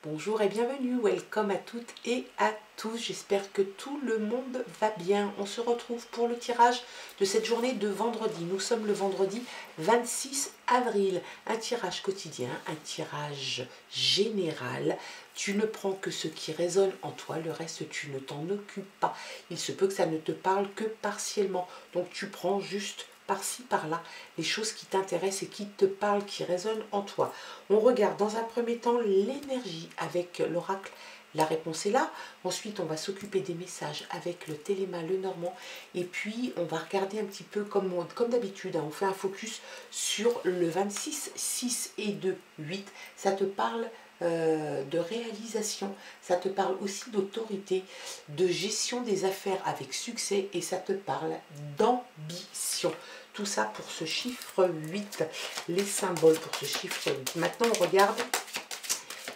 Bonjour et bienvenue, welcome à toutes et à tous, j'espère que tout le monde va bien. On se retrouve pour le tirage de cette journée de vendredi. Nous sommes le vendredi 26 avril, un tirage quotidien, un tirage général. Tu ne prends que ce qui résonne en toi, le reste tu ne t'en occupes pas. Il se peut que ça ne te parle que partiellement, donc tu prends juste par-ci, par-là, les choses qui t'intéressent et qui te parlent, qui résonnent en toi. On regarde dans un premier temps l'énergie avec l'oracle. La réponse est là. Ensuite, on va s'occuper des messages avec le téléma Lenormand. Et puis, on va regarder un petit peu comme d'habitude. On fait un focus sur le 26, 6 et 2, 8. Ça te parle de réalisation. Ça te parle aussi d'autorité, de gestion des affaires avec succès. Et ça te parle d'ambition. Tout ça pour ce chiffre 8, les symboles pour ce chiffre 8. Maintenant, on regarde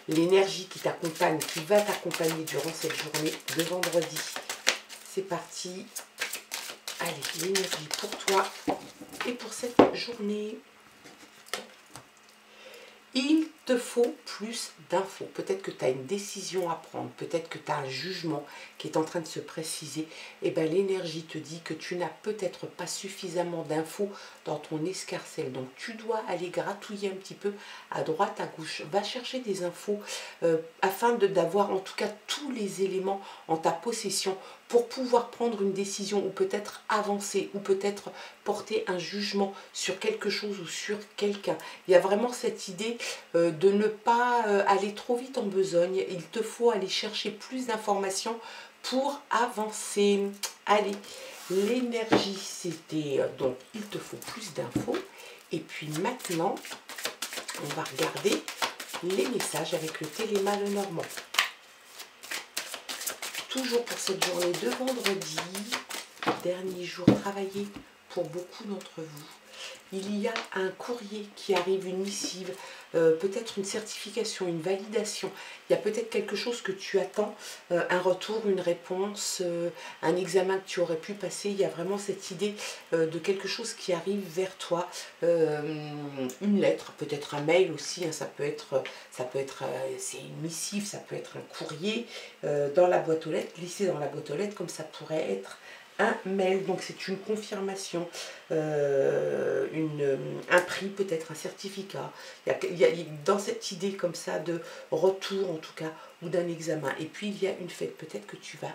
l'énergie qui t'accompagne, qui va t'accompagner durant cette journée de vendredi. C'est parti. Allez, l'énergie pour toi et pour cette journée. Il te faut plus d'infos. Peut-être que tu as une décision à prendre, peut-être que tu as un jugement qui est en train de se préciser. Et bien l'énergie te dit que tu n'as peut-être pas suffisamment d'infos dans ton escarcelle. Donc tu dois aller gratouiller un petit peu à droite, à gauche. Va chercher des infos afin d'avoir en tout cas tous les éléments en ta possession pour pouvoir prendre une décision ou peut-être avancer ou peut-être porter un jugement sur quelque chose ou sur quelqu'un. Il y a vraiment cette idée de ne pas aller trop vite en besogne. Il te faut aller chercher plus d'informations pour avancer. Allez, l'énergie, c'était donc il te faut plus d'infos. Et puis maintenant, on va regarder les messages avec le téléma Lenormand. Toujours pour cette journée de vendredi, dernier jour travaillé pour beaucoup d'entre vous. Il y a un courrier qui arrive, une missive, peut-être une certification, une validation. Il y a peut-être quelque chose que tu attends, un retour, une réponse, un examen que tu aurais pu passer. Il y a vraiment cette idée de quelque chose qui arrive vers toi. Une lettre, peut-être un mail aussi, hein, c'est une missive, ça peut être un courrier dans la boîte aux lettres, glissé dans la boîte aux lettres, comme ça pourrait être un mail. Donc c'est une confirmation, un prix, peut-être un certificat. Il y a dans cette idée comme ça de retour en tout cas, ou d'un examen. Et puis il y a une fête, peut-être que tu vas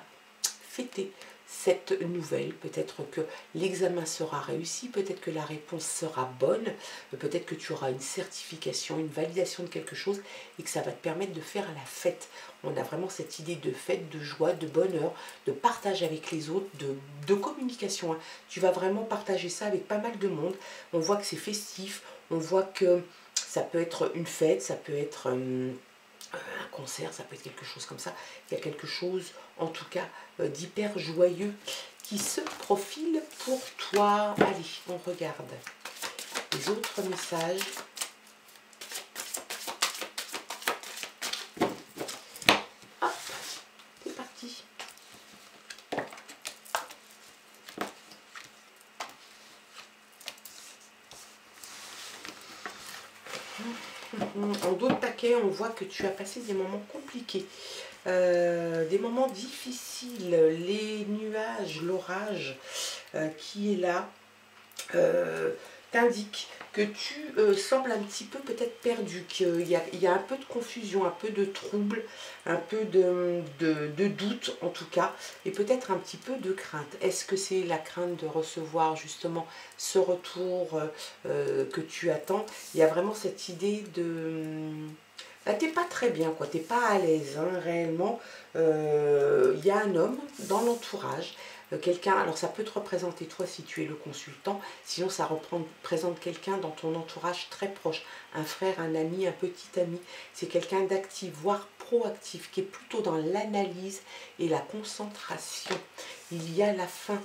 fêter cette nouvelle, peut-être que l'examen sera réussi, peut-être que la réponse sera bonne, peut-être que tu auras une certification, une validation de quelque chose et que ça va te permettre de faire la fête. On a vraiment cette idée de fête, de joie, de bonheur, de partage avec les autres, de communication. Hein. Tu vas vraiment partager ça avec pas mal de monde. On voit que c'est festif, on voit que ça peut être une fête, ça peut être un concert, ça peut être quelque chose comme ça. Il y a quelque chose, en tout cas, d'hyper joyeux qui se profile pour toi. Allez, on regarde les autres messages. Hop, c'est parti. En dos de paquet, on voit que tu as passé des moments compliqués, des moments difficiles, les nuages, l'orage qui est là, t'indique que tu sembles un petit peu peut-être perdu, qu'il y a un peu de confusion, un peu de trouble, un peu de doute en tout cas, et peut-être un petit peu de crainte. Est-ce que c'est la crainte de recevoir justement ce retour que tu attends? Il y a vraiment cette idée de... Bah, t'es pas très bien, quoi, t'es pas à l'aise, hein, réellement. Il y a un homme dans l'entourage, quelqu'un, alors ça peut te représenter toi si tu es le consultant, sinon ça représente quelqu'un dans ton entourage très proche, un frère, un ami, un petit ami, c'est quelqu'un d'actif, voire proactif, qui est plutôt dans l'analyse et la concentration. Il y a la fin,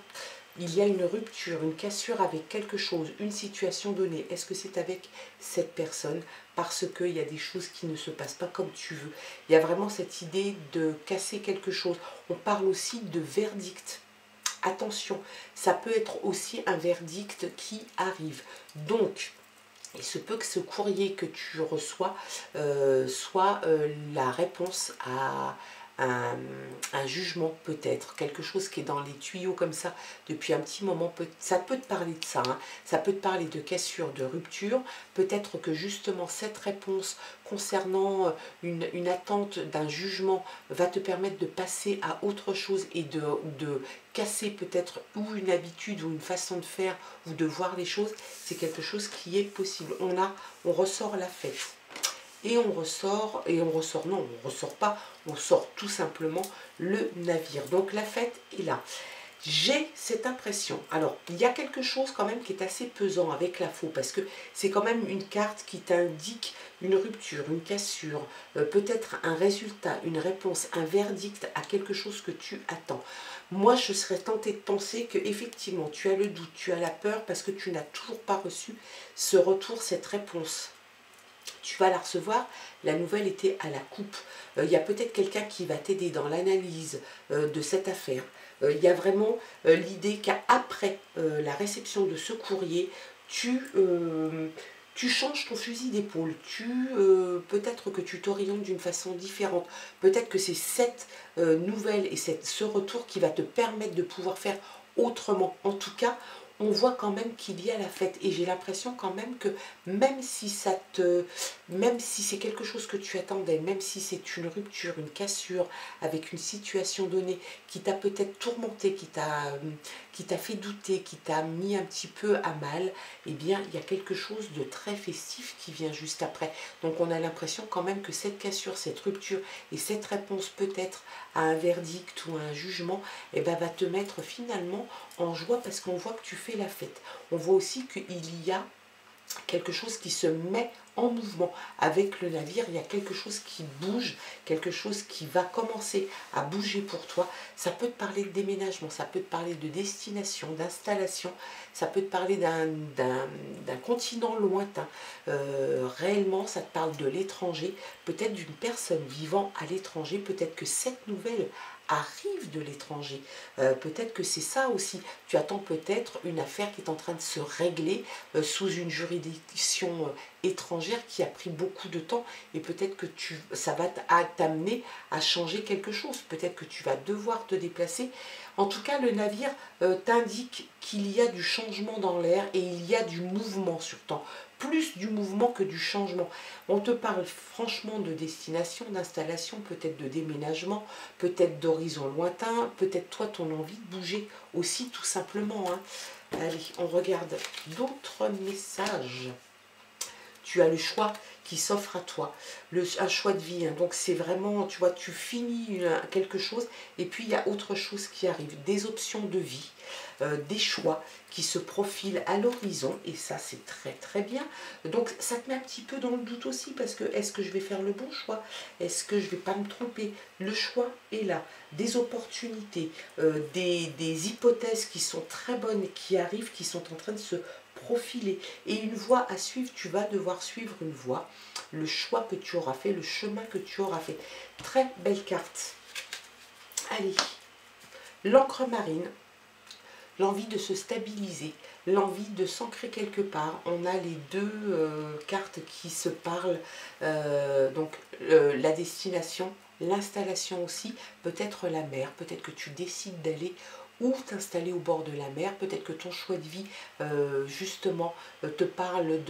il y a une rupture, une cassure avec quelque chose, une situation donnée. Est-ce que c'est avec cette personne? Parce qu'il y a des choses qui ne se passent pas comme tu veux. Il y a vraiment cette idée de casser quelque chose. On parle aussi de verdict. Attention, ça peut être aussi un verdict qui arrive. Donc, il se peut que ce courrier que tu reçois soit la réponse à un jugement peut-être, quelque chose qui est dans les tuyaux comme ça depuis un petit moment. Ça peut te parler de ça, hein. Ça peut te parler de cassure, de rupture. Peut-être que justement cette réponse concernant une attente d'un jugement va te permettre de passer à autre chose et de casser peut-être ou une habitude ou une façon de faire ou de voir les choses. C'est quelque chose qui est possible. On ressort la fête. Et on ressort, non, on ressort pas, on sort tout simplement le navire. Donc la fête est là. J'ai cette impression, alors il y a quelque chose quand même qui est assez pesant avec la faux, parce que c'est quand même une carte qui t'indique une rupture, une cassure, peut-être un résultat, une réponse, un verdict à quelque chose que tu attends. Moi je serais tentée de penser que effectivement tu as le doute, tu as la peur parce que tu n'as toujours pas reçu ce retour, cette réponse. Tu vas la recevoir, la nouvelle était à la coupe. Il y a peut-être quelqu'un qui va t'aider dans l'analyse de cette affaire. Il y a vraiment l'idée qu'après la réception de ce courrier, tu changes ton fusil d'épaule. Peut-être que tu t'orientes d'une façon différente. Peut-être que c'est cette nouvelle et ce retour qui va te permettre de pouvoir faire autrement. En tout cas, on voit quand même qu'il y a la fête et j'ai l'impression quand même que même si c'est quelque chose que tu attendais, même si c'est une rupture, une cassure avec une situation donnée qui t'a peut-être tourmenté, qui t'a fait douter, qui t'a mis un petit peu à mal, eh bien il y a quelque chose de très festif qui vient juste après. Donc on a l'impression quand même que cette cassure, cette rupture et cette réponse peut-être à un verdict ou à un jugement, eh ben, va te mettre finalement en joie parce qu'on voit que tu fais la fête. On voit aussi qu'il y a quelque chose qui se met en mouvement avec le navire, il y a quelque chose qui bouge, quelque chose qui va commencer à bouger pour toi. Ça peut te parler de déménagement, ça peut te parler de destination, d'installation, ça peut te parler d'un continent lointain. Réellement, ça te parle de l'étranger, peut-être d'une personne vivant à l'étranger, peut-être que cette nouvelle arrive de l'étranger. Peut-être que c'est ça aussi. Tu attends peut-être une affaire qui est en train de se régler sous une juridiction étrangère qui a pris beaucoup de temps et peut-être que ça va t'amener à changer quelque chose. Peut-être que tu vas devoir te déplacer. En tout cas, le navire t'indique qu'il y a du changement dans l'air et il y a du mouvement sur temps. Plus du mouvement que du changement. On te parle franchement de destination, d'installation, peut-être de déménagement, peut-être d'horizon lointain, peut-être toi ton envie de bouger aussi tout simplement. Hein. Allez, on regarde d'autres messages. Tu as le choix qui s'offre à toi, un choix de vie. Hein. Donc c'est vraiment, tu vois, tu finis quelque chose et puis il y a autre chose qui arrive, des options de vie, des choix qui se profilent à l'horizon et ça c'est très très bien. Donc ça te met un petit peu dans le doute aussi parce que est-ce que je vais faire le bon choix? Est-ce que je ne vais pas me tromper? Le choix est là, des opportunités, des hypothèses qui sont très bonnes, qui arrivent, qui sont en train de se profiler et une voie à suivre, tu vas devoir suivre une voie, le choix que tu auras fait, le chemin que tu auras fait. Très belle carte. Allez, l'encre marine, l'envie de se stabiliser, l'envie de s'ancrer quelque part. On a les deux cartes qui se parlent, donc la destination, l'installation aussi, peut-être la mer, peut-être que tu décides d'aller ou t'installer au bord de la mer, peut-être que ton choix de vie justement te parle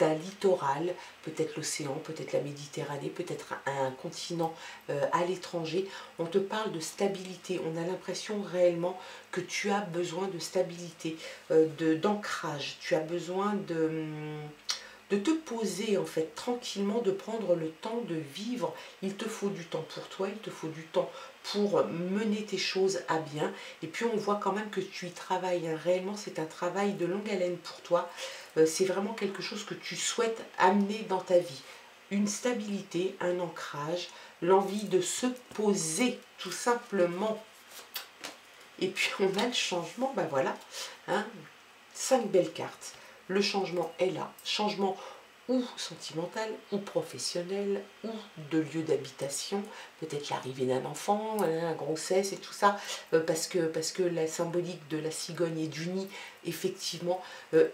d'un littoral, peut-être l'océan, peut-être la Méditerranée, peut-être un continent à l'étranger. On te parle de stabilité, on a l'impression réellement que tu as besoin de stabilité, d'ancrage, tu as besoin de te poser en fait tranquillement, de prendre le temps de vivre. Il te faut du temps pour toi, il te faut du temps pour mener tes choses à bien. Et puis on voit quand même que tu y travailles. Hein. Réellement, c'est un travail de longue haleine pour toi. C'est vraiment quelque chose que tu souhaites amener dans ta vie. Une stabilité, un ancrage, l'envie de se poser tout simplement. Et puis on a le changement, ben voilà, hein, 5 belles cartes. Le changement est là, changement ou sentimental, ou professionnel, ou de lieu d'habitation, peut-être l'arrivée d'un enfant, la grossesse et tout ça, parce que la symbolique de la cigogne et du nid, effectivement,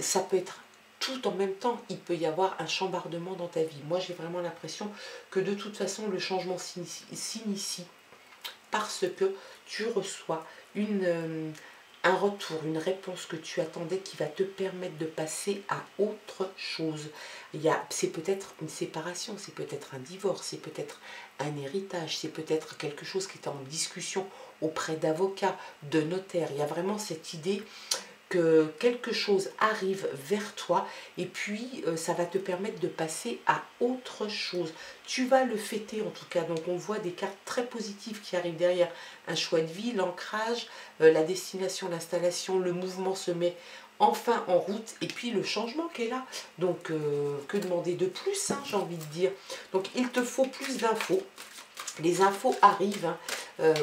ça peut être tout en même temps, il peut y avoir un chambardement dans ta vie. Moi, j'ai vraiment l'impression que de toute façon, le changement s'initie parce que tu reçois un retour, une réponse que tu attendais qui va te permettre de passer à autre chose. C'est peut-être une séparation, c'est peut-être un divorce, c'est peut-être un héritage, c'est peut-être quelque chose qui est en discussion auprès d'avocats, de notaires. Il y a vraiment cette idée que quelque chose arrive vers toi et puis ça va te permettre de passer à autre chose. Tu vas le fêter en tout cas. Donc on voit des cartes très positives qui arrivent derrière. Un choix de vie, l'ancrage, la destination, l'installation, le mouvement se met enfin en route et puis le changement qui est là. Donc que demander de plus, hein, j'ai envie de dire. Donc il te faut plus d'infos. Les infos arrivent, hein.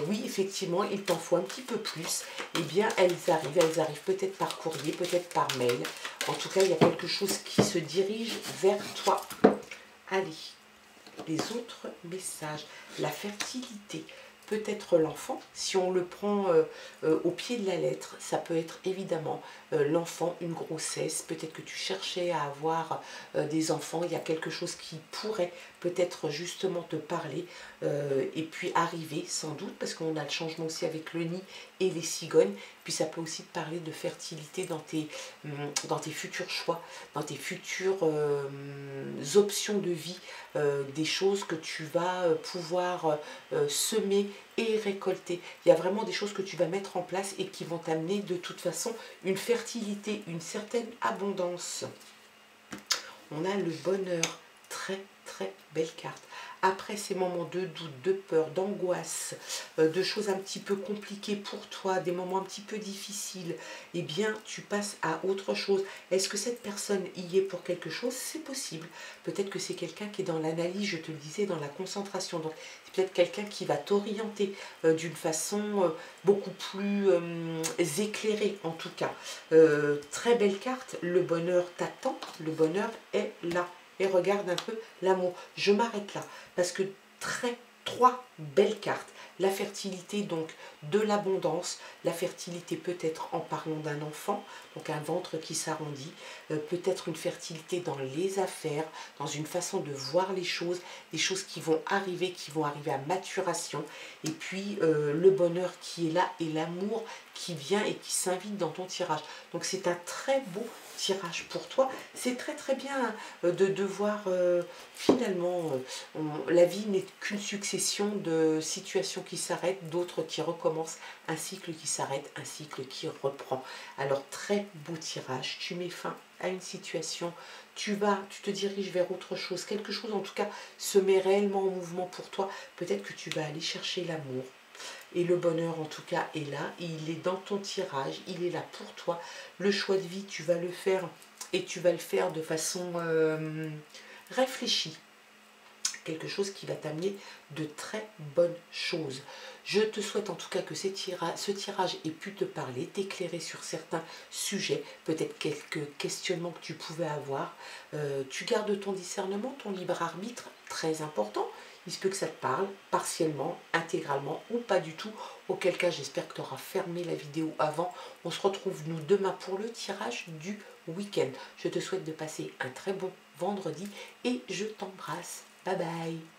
Oui, effectivement, il t'en faut un petit peu plus. Eh bien, elles arrivent peut-être par courrier, peut-être par mail. En tout cas, il y a quelque chose qui se dirige vers toi. Allez, les autres messages, la fertilité, peut-être l'enfant, si on le prend au pied de la lettre, ça peut être évidemment l'enfant, une grossesse, peut-être que tu cherchais à avoir des enfants, il y a quelque chose qui pourrait peut-être justement te parler et puis arriver sans doute, parce qu'on a le changement aussi avec le nid et les cigognes, puis ça peut aussi te parler de fertilité dans tes futurs choix, dans tes futures options de vie, des choses que tu vas pouvoir semer et récolter. Il y a vraiment des choses que tu vas mettre en place et qui vont t'amener de toute façon une fertilité, une certaine abondance. On a le bonheur, très très belle carte. Après ces moments de doute, de peur, d'angoisse, de choses un petit peu compliquées pour toi, des moments un petit peu difficiles, eh bien tu passes à autre chose. Est-ce que cette personne y est pour quelque chose? C'est possible. Peut-être que c'est quelqu'un qui est dans l'analyse, je te le disais, dans la concentration. Donc c'est peut-être quelqu'un qui va t'orienter d'une façon beaucoup plus éclairée en tout cas. Très belle carte, le bonheur t'attend, le bonheur est là. Et regarde un peu l'amour. Je m'arrête là parce que trois belles cartes. La fertilité, donc de l'abondance. La fertilité peut-être en parlant d'un enfant, donc un ventre qui s'arrondit. Peut-être une fertilité dans les affaires, dans une façon de voir les choses. Des choses qui vont arriver à maturation. Et puis le bonheur qui est là et l'amour qui vient et qui s'invite dans ton tirage. Donc c'est un très beau tirage pour toi. C'est très très bien de voir finalement la vie n'est qu'une succession de situations qui s'arrêtent, d'autres qui recommencent, un cycle qui s'arrête, un cycle qui reprend. Alors très beau tirage, tu mets fin à une situation, tu te diriges vers autre chose, quelque chose en tout cas se met réellement en mouvement pour toi. Peut-être que tu vas aller chercher l'amour. Et le bonheur en tout cas est là, il est dans ton tirage, il est là pour toi. Le choix de vie, tu vas le faire et tu vas le faire de façon réfléchie. Quelque chose qui va t'amener de très bonnes choses. Je te souhaite en tout cas que ce tirage ait pu te parler, t'éclairer sur certains sujets, peut-être quelques questionnements que tu pouvais avoir. Tu gardes ton discernement, ton libre arbitre, très important. Il se peut que ça te parle partiellement, intégralement ou pas du tout. Auquel cas, j'espère que tu auras fermé la vidéo avant. On se retrouve nous demain pour le tirage du week-end. Je te souhaite de passer un très bon vendredi et je t'embrasse. Bye bye.